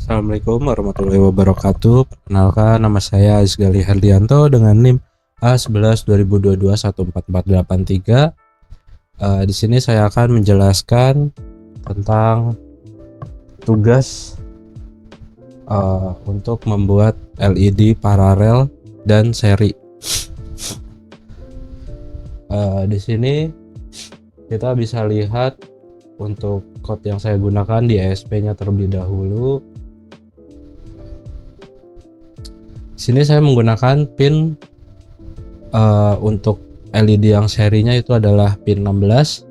Assalamualaikum warahmatullahi wabarakatuh. Perkenalkan, nama saya Isgali Herdianto dengan NIM A11 2022 14483. Di sini saya akan menjelaskan tentang tugas untuk membuat LED paralel dan seri. Di sini kita bisa lihat untuk code yang saya gunakan di ESP-nya terlebih dahulu. Sini saya menggunakan pin untuk LED yang serinya itu adalah pin 16.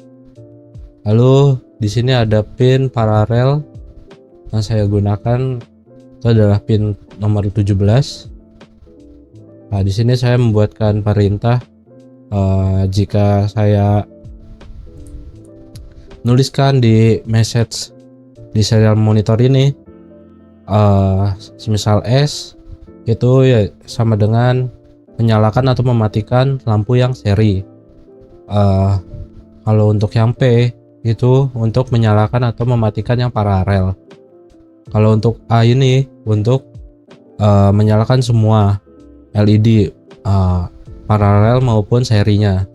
Lalu di sini ada pin paralel yang saya gunakan itu adalah pin nomor 17. Nah, di sini saya membuatkan perintah jika saya nuliskan di message di serial monitor ini semisal S itu ya sama dengan menyalakan atau mematikan lampu yang seri. Kalau untuk yang P itu untuk menyalakan atau mematikan yang paralel. Kalau untuk A ini untuk menyalakan semua LED paralel maupun serinya.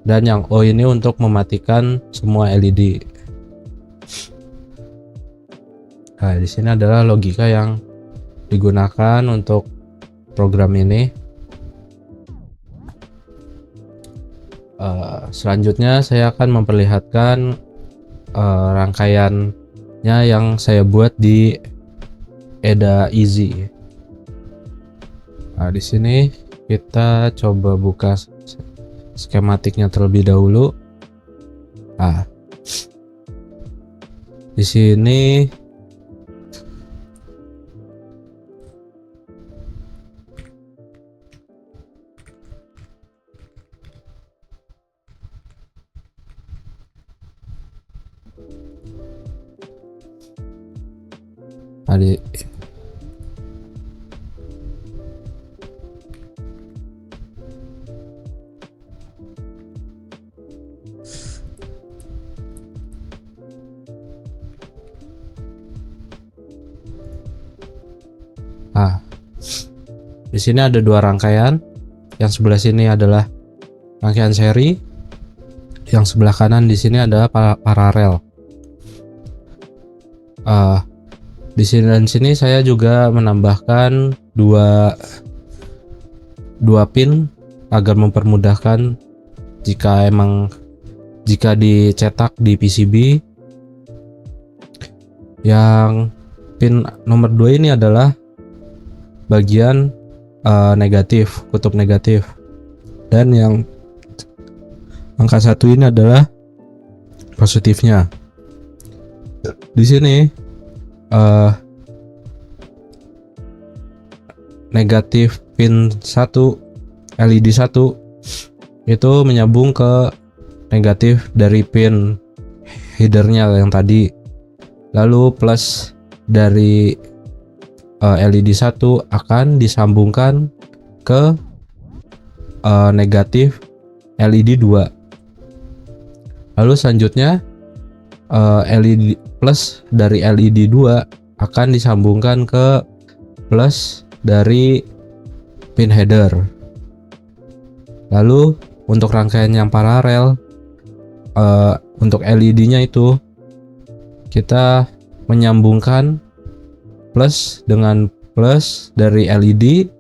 Dan yang O ini untuk mematikan semua LED. Nah, di sini adalah logika yang digunakan untuk program ini. Selanjutnya saya akan memperlihatkan rangkaiannya yang saya buat di EDA Easy. Nah, di sini kita coba buka skematiknya terlebih dahulu. Nah, di sini di di sini ada dua rangkaian. Yang sebelah sini adalah rangkaian seri, yang sebelah kanan di sini adalah paralel. Di sini dan sini saya juga menambahkan dua pin agar mempermudahkan jika dicetak di PCB. Yang pin nomor 2 ini adalah bagian negatif, kutub negatif, dan yang angka 1 ini adalah positifnya. Di sini negatif pin 1 LED 1 itu menyambung ke negatif dari pin headernya yang tadi, lalu plus dari LED 1 akan disambungkan ke negatif LED 2. Lalu selanjutnya LED plus dari LED 2 akan disambungkan ke plus dari pin header. Lalu untuk rangkaian yang paralel untuk LED-nya itu kita menyambungkan plus dengan plus dari LED,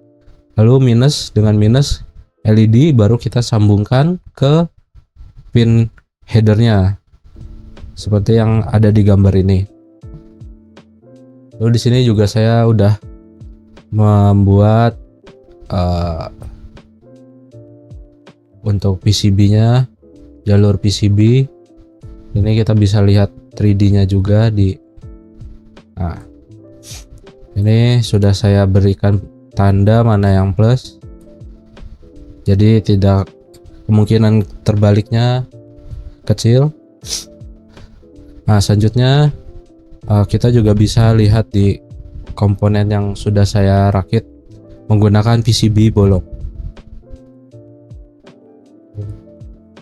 lalu minus dengan minus LED, baru kita sambungkan ke pin headernya seperti yang ada di gambar ini. Lalu di sini juga saya udah membuat untuk PCB-nya, jalur PCB. Ini kita bisa lihat 3D-nya juga di. Nah, ini sudah saya berikan tanda mana yang plus. Jadi tidak, kemungkinan terbaliknya kecil. Nah, selanjutnya kita juga bisa lihat di komponen yang sudah saya rakit menggunakan PCB bolong.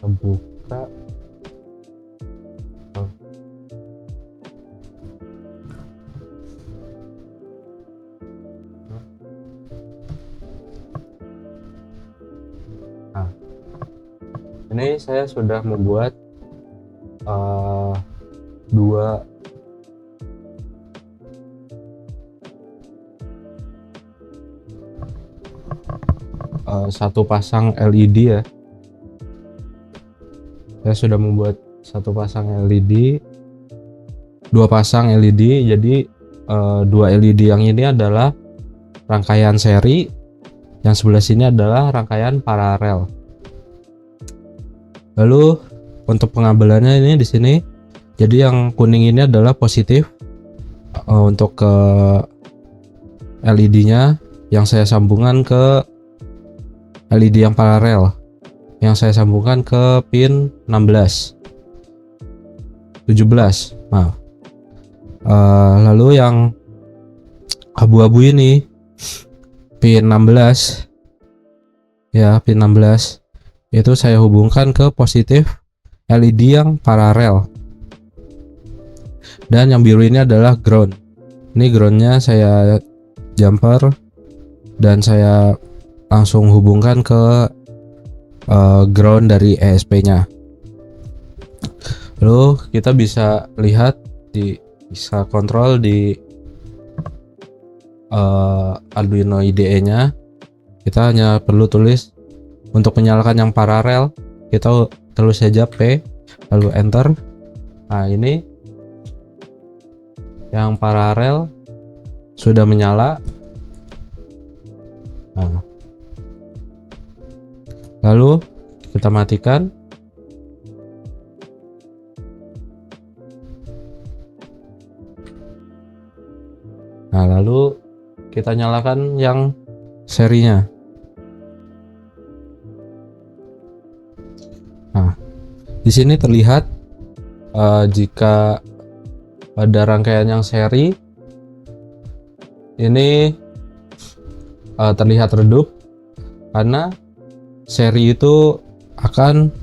Buka. Ini saya sudah membuat dua satu pasang LED ya. Saya sudah membuat satu pasang LED, dua pasang LED. Jadi dua LED yang ini adalah rangkaian seri, yang sebelah sini adalah rangkaian paralel. Lalu untuk pengambilannya ini di sini. Jadi yang kuning ini adalah positif untuk ke LED-nya, yang saya sambungkan ke LED yang paralel, yang saya sambungkan ke pin 17, maaf. Lalu yang abu-abu ini pin 16 ya, pin 16 itu saya hubungkan ke positif LED yang paralel. Dan yang biru ini adalah ground. Ini groundnya saya jumper dan saya langsung hubungkan ke ground dari ESP nya. Lalu kita bisa lihat bisa kontrol di Arduino IDE nya. Kita hanya perlu tulis untuk menyalakan yang paralel, kita tulis saja P lalu enter. Nah, ini yang paralel sudah menyala. Nah, lalu kita matikan. Nah, lalu kita nyalakan yang serinya. Nah, di sini terlihat jika pada rangkaian yang seri ini terlihat redup, karena seri itu akan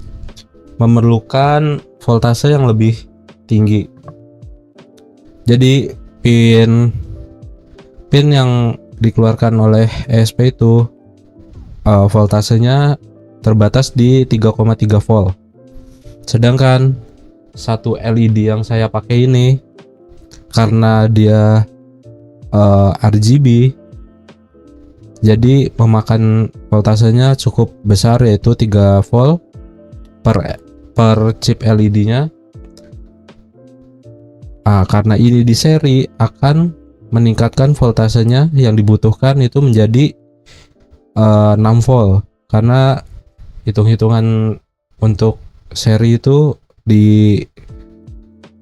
memerlukan voltase yang lebih tinggi. Jadi pin yang dikeluarkan oleh ESP itu voltasenya terbatas di 3,3 volt. Sedangkan satu LED yang saya pakai ini, karena dia RGB, jadi memakan voltasenya cukup besar, yaitu 3 volt per chip LED-nya. Karena ini di seri akan meningkatkan voltasenya yang dibutuhkan itu menjadi 6 volt, karena hitung-hitungan untuk seri itu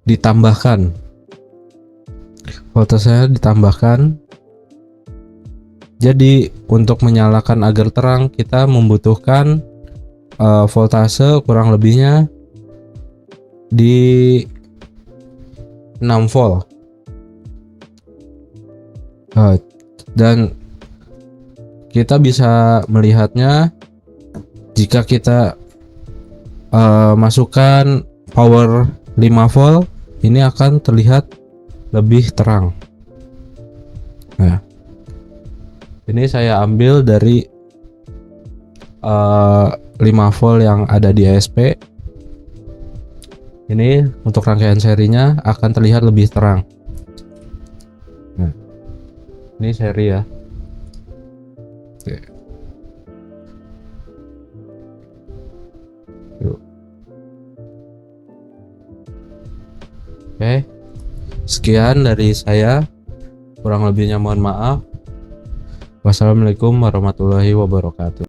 ditambahkan, voltasenya ditambahkan. Jadi untuk menyalakan agar terang kita membutuhkan voltase kurang lebihnya di 6 volt. Dan kita bisa melihatnya jika kita masukkan power 5 volt, ini akan terlihat lebih terang. Nah, ini saya ambil dari 5 volt yang ada di ESP. Ini untuk rangkaian serinya akan terlihat lebih terang. Nah, ini seri ya. Oke. Oke, sekian dari saya, kurang lebihnya mohon maaf. Wassalamualaikum warahmatullahi wabarakatuh.